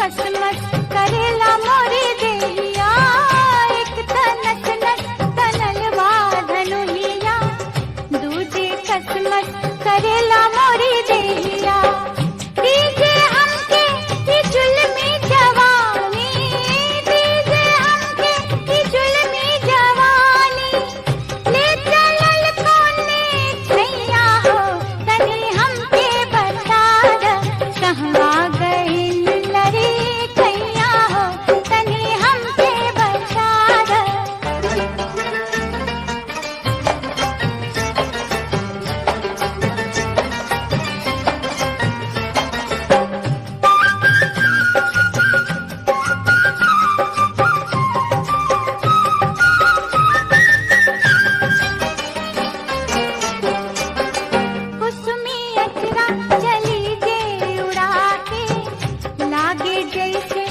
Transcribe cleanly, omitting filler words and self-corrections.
कसमस करेला मोरी देहिया, एक तनस नस तनलवा धनुहिया, दूजे कसमस करेला मोरी देहिया। दीजे हमके ई जुल्मी जवानी, दीजे हमके ई जुल्मी जवानी, ले चलल कोने छैया हो तनी हमके बता द, कहवा गइल लरी छैया हो तनी हमके बता द। कुसुमी अचरा चली जे उड़ा के, लागे जैसे